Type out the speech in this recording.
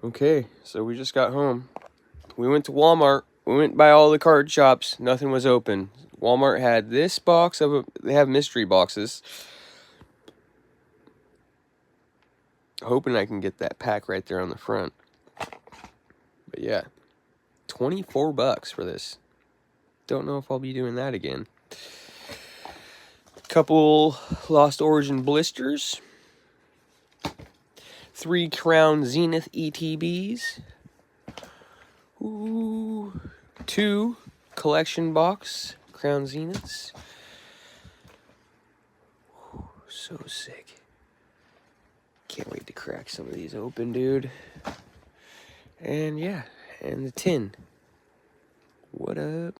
Okay, so we just got home. We went to Walmart. We went by all the card shops. Nothing was open. Walmart had this box of they have mystery boxes. Hoping I can get that pack right there on the front. But yeah, $24 for this. Don't know if I'll be doing that again. Couple Lost Origin blisters. 3 Crown Zenith ETBs. Ooh. 2 collection box Crown Zeniths. Ooh, so sick. Can't wait to crack some of these open, dude. And yeah, and the tin. What up?